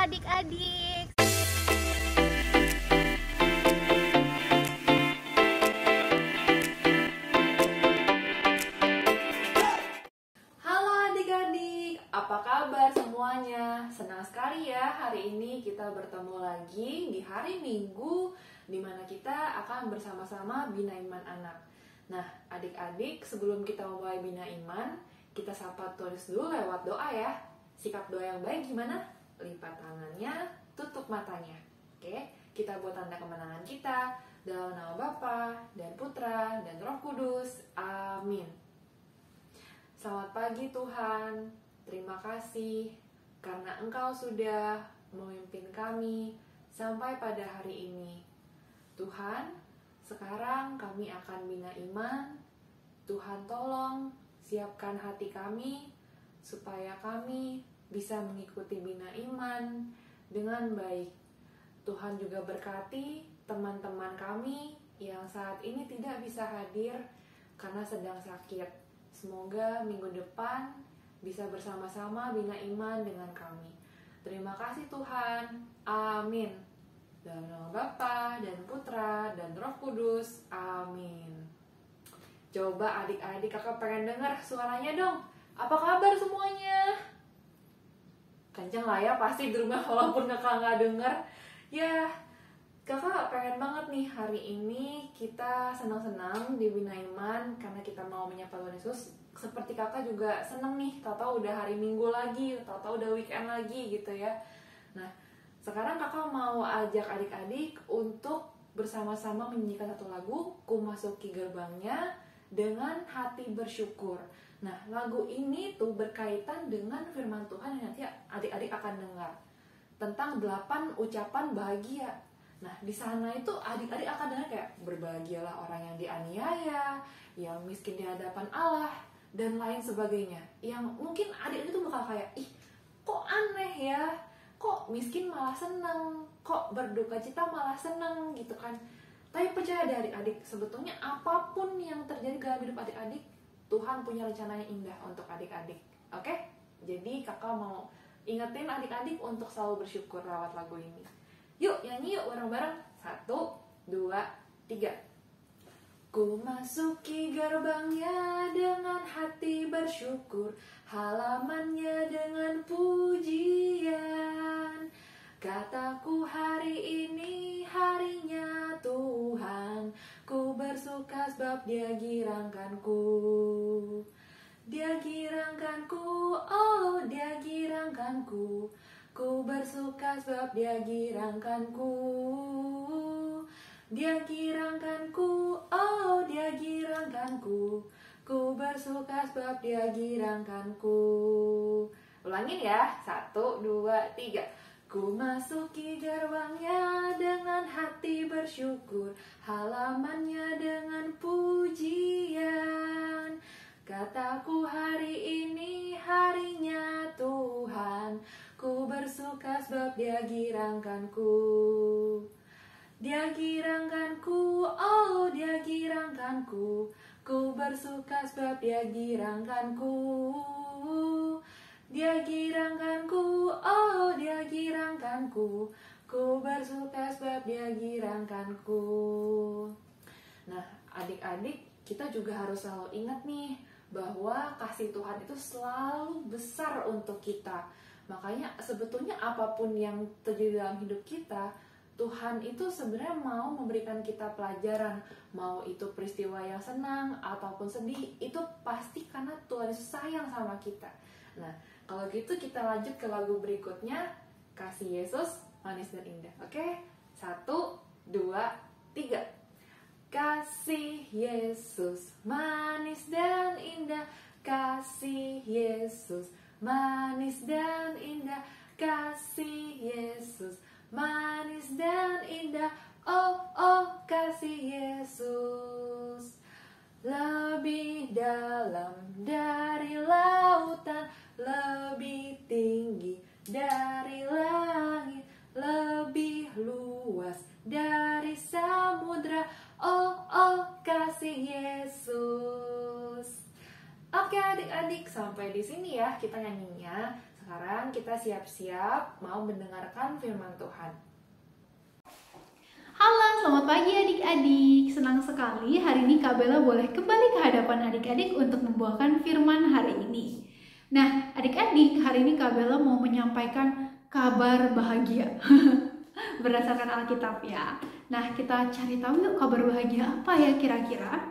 adik-adik. Halo adik-adik, apa kabar semuanya? Senang sekali ya hari ini kita bertemu lagi di hari Minggu, di mana kita akan bersama-sama Bina Iman Anak. Nah adik-adik, sebelum kita mulai Bina Iman, kita sapa tulis dulu lewat doa ya. Sikap doa yang baik gimana? Lipat tangannya, tutup matanya. Oke, kita buat tanda kemenangan kita dalam nama Bapa dan Putra dan Roh Kudus. Amin. Selamat pagi Tuhan, terima kasih karena Engkau sudah memimpin kami sampai pada hari ini. Tuhan, sekarang kami akan bina iman. Tuhan tolong siapkan hati kami supaya kami bisa mengikuti bina iman dengan baik. Tuhan juga berkati teman-teman kami yang saat ini tidak bisa hadir karena sedang sakit. Semoga minggu depan bisa bersama-sama bina iman dengan kami. Terima kasih Tuhan. Amin. Dalam nama Bapa dan Putra dan Roh Kudus. Amin. Coba adik-adik kakak pengen dengar suaranya dong. Apa kabar semuanya? Kenceng lah ya pasti di rumah walaupun kakak nggak denger. Ya, kakak pengen banget nih hari ini kita senang-senang di Bina Iman karena kita mau menyapa Tuhan Yesus. Seperti kakak juga seneng nih, tahu-tahu udah hari Minggu lagi, tahu-tahu udah weekend lagi gitu ya. Nah, sekarang kakak mau ajak adik-adik untuk bersama-sama menyanyikan satu lagu, Ku Masuki Gerbangnya dengan Hati Bersyukur. Nah, lagu ini tuh berkaitan dengan firman Tuhan yang nanti adik-adik akan dengar tentang 8 ucapan bahagia. Nah, di sana itu adik-adik akan dengar kayak berbahagialah orang yang dianiaya, yang miskin di hadapan Allah, dan lain sebagainya. Yang mungkin adik-adik itu bakal kayak, ih, kok aneh ya? Kok miskin malah seneng? Kok berduka cita malah seneng gitu kan? Tapi percaya deh adik-adik, sebetulnya apapun yang terjadi dalam hidup adik-adik, Tuhan punya rencana yang indah untuk adik-adik. Oke? Jadi kakak mau ingetin adik-adik untuk selalu bersyukur lewat lagu ini. Yuk nyanyi yuk bareng-bareng. 1, 2, 3. Ku masuki gerbangnya dengan hati bersyukur, halamannya dengan pujian. Kataku hari ini harinya Tuhan, ku bersuka sebab Dia girangkanku. Dia girangkanku, oh Dia girangkanku. Ku bersuka sebab Dia girangkanku. Dia girangkanku, oh Dia girangkanku. Ku bersuka sebab Dia girangkanku. Ulangin ya, 1, 2, 3. Ku masuki gerbangnya dengan hati bersyukur, halamannya dengan pujian. Kataku hari ini harinya Tuhan, ku bersuka sebab Dia girangkanku. Dia girangkanku, oh Dia girangkanku. Ku bersuka sebab Dia girangkanku. Dia girangkanku, oh Dia girangkanku. Ku bersuka sebab Dia girangkanku. Nah adik-adik, kita juga harus selalu ingat nih bahwa kasih Tuhan itu selalu besar untuk kita. Makanya sebetulnya apapun yang terjadi dalam hidup kita, Tuhan itu sebenarnya mau memberikan kita pelajaran. Mau itu peristiwa yang senang ataupun sedih, itu pasti karena Tuhan sayang sama kita. Nah kalau gitu kita lanjut ke lagu berikutnya, Kasih Yesus Manis dan Indah. Oke? 1, 2, 3. Kasih Yesus manis dan indah, kasih Yesus manis dan indah, kasih Yesus manis dan indah, oh oh kasih Yesus. Lebih dalam dari lautan, lebih tinggi dari langit, lebih luas dari samudra, oh oh kasih Yesus. Oke adik-adik, sampai di sini ya kita nyanyinya. Sekarang kita siap-siap mau mendengarkan firman Tuhan. Halo, selamat pagi adik-adik. Senang sekali hari ini Kak Bella boleh kembali ke hadapan adik-adik untuk membawakan firman hari ini. Nah, adik-adik, hari ini Kak Bella mau menyampaikan kabar bahagia berdasarkan Alkitab ya. Nah, kita cari tahu yuk kabar bahagia apa ya kira-kira.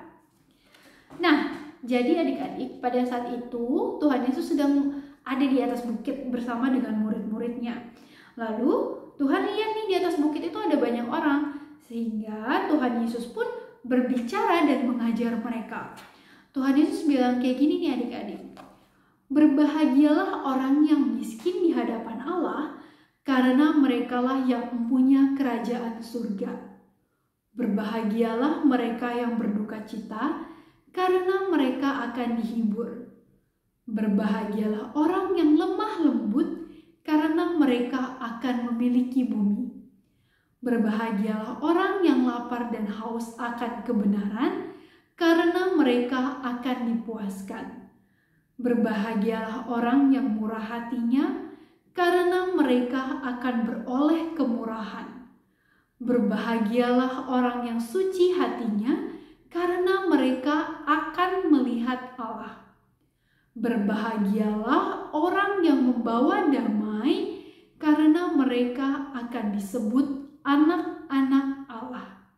Nah, jadi adik-adik, pada saat itu Tuhan Yesus sedang ada di atas bukit bersama dengan murid-muridnya. Lalu Tuhan lihat nih di atas bukit itu ada banyak orang, sehingga Tuhan Yesus pun berbicara dan mengajar mereka. Tuhan Yesus bilang kayak gini nih adik-adik, berbahagialah orang yang miskin di hadapan Allah, karena merekalah yang mempunyai kerajaan surga. Berbahagialah mereka yang berduka cita, karena mereka akan dihibur. Berbahagialah orang yang lemah lembut, karena mereka akan memiliki bumi. Berbahagialah orang yang lapar dan haus akan kebenaran, karena mereka akan dipuaskan. Berbahagialah orang yang murah hatinya, karena mereka akan beroleh kemurahan. Berbahagialah orang yang suci hatinya, karena mereka akan melihat Allah. Berbahagialah orang yang membawa damai, karena mereka akan disebut anak-anak Allah.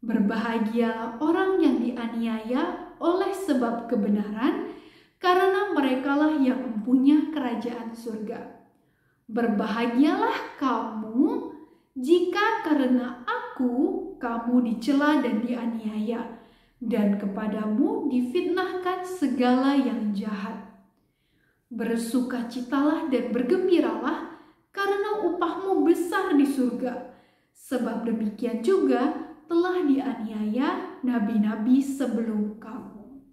Berbahagialah orang yang dianiaya oleh sebab kebenaran, karena merekalah yang mempunyai kerajaan surga. Berbahagialah kamu jika karena aku kamu dicela dan dianiaya, dan kepadamu difitnahkan segala yang jahat. Bersukacitalah dan bergembiralah, karena upahmu besar di surga. Sebab demikian juga telah dianiaya nabi-nabi sebelum kamu.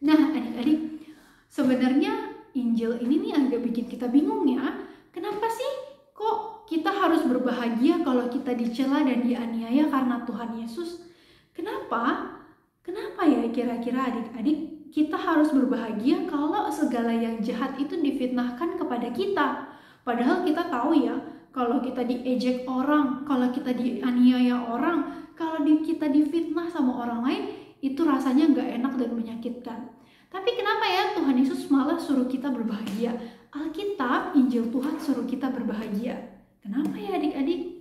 Nah adik-adik, sebenarnya Injil ini nih agak bikin kita bingung ya. Kenapa sih kok kita harus berbahagia kalau kita dicela dan dianiaya karena Tuhan Yesus? Kenapa? Kenapa ya kira-kira adik-adik kita harus berbahagia kalau segala yang jahat itu difitnahkan kepada kita? Padahal kita tahu ya, kalau kita diejek orang, kalau kita dianiaya orang, kalau kita difitnah sama orang lain, itu rasanya nggak enak dan menyakitkan. Tapi kenapa ya Tuhan Yesus malah suruh kita berbahagia? Alkitab, Injil Tuhan suruh kita berbahagia. Kenapa ya adik-adik?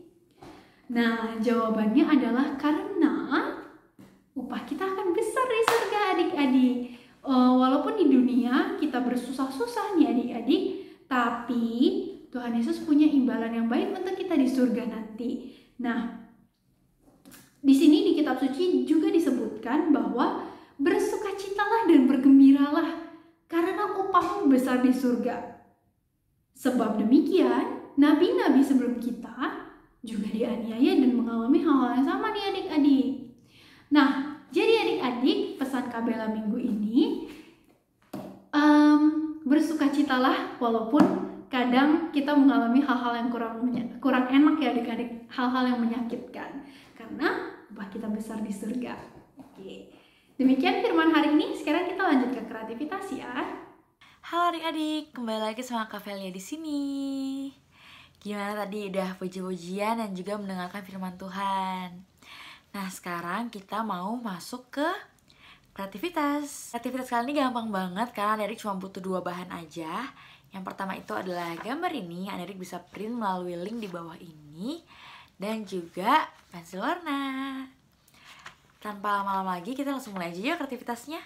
Nah, jawabannya adalah karena upah kita akan besar di surga adik-adik. Walaupun di dunia kita bersusah-susah nih adik-adik, tapi Tuhan Yesus punya imbalan yang baik untuk kita di surga nanti. Nah, di sini di kitab suci juga disebutkan bahwa bersukacitalah dan bergembiralah, karena upahmu besar di surga. Sebab demikian, nabi-nabi sebelum kita juga dianiaya dan mengalami hal-hal yang sama nih adik-adik. Nah, jadi adik-adik, pesan Kak Bella minggu ini, bersukacitalah walaupun kadang kita mengalami hal-hal yang kurang enak ya adik-adik, hal-hal yang menyakitkan, karena upah kita besar di surga. Oke. Demikian firman hari ini. Sekarang kita lanjut ke kreativitas ya. Halo adik-adik, kembali lagi sama Kak Velia di sini. Gimana tadi udah puji-pujian dan juga mendengarkan firman Tuhan? Nah, sekarang kita mau masuk ke kreativitas. Kreativitas kali ini gampang banget karena adik cuma butuh 2 bahan aja. Yang pertama itu adalah gambar ini, adik bisa print melalui link di bawah ini, dan juga pensil warna. Tanpa lama-lama lagi, kita langsung mulai aja yuk kreativitasnya.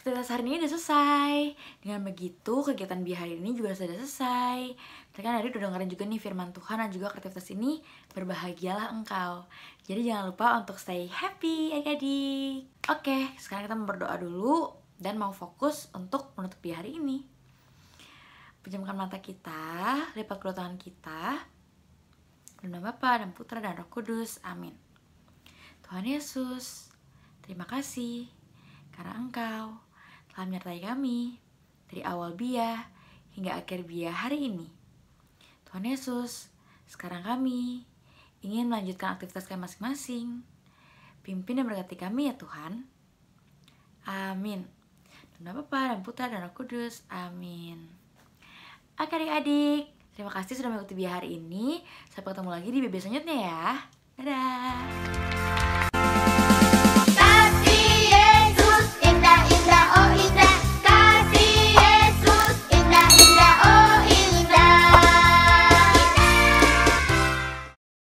aktivitas hari ini udah selesai. Dengan begitu, kegiatan Bia hari ini juga sudah selesai. Tadi kan Adik udah dengerin juga nih firman Tuhan dan juga aktivitas ini, berbahagialah engkau. Jadi jangan lupa untuk stay happy adik-adik. Oke, sekarang kita mau berdoa dulu dan mau fokus untuk menutup Bia hari ini. Pejamkan mata kita, lipat kedua tangan kita. Dalam nama Bapa dan Putra dan Roh Kudus, amin. Tuhan Yesus, terima kasih karena Engkau telah menyertai kami dari awal Bia hingga akhir Bia hari ini. Tuhan Yesus, sekarang kami ingin melanjutkan aktivitas kami masing-masing. Pimpin dan berkati kami ya Tuhan. Amin. Dalam nama Bapa dan Putra dan Roh Kudus, amin. Oke adik-adik, terima kasih sudah mengikuti Bia hari ini. Sampai ketemu lagi di Bia selanjutnya ya. Dadah.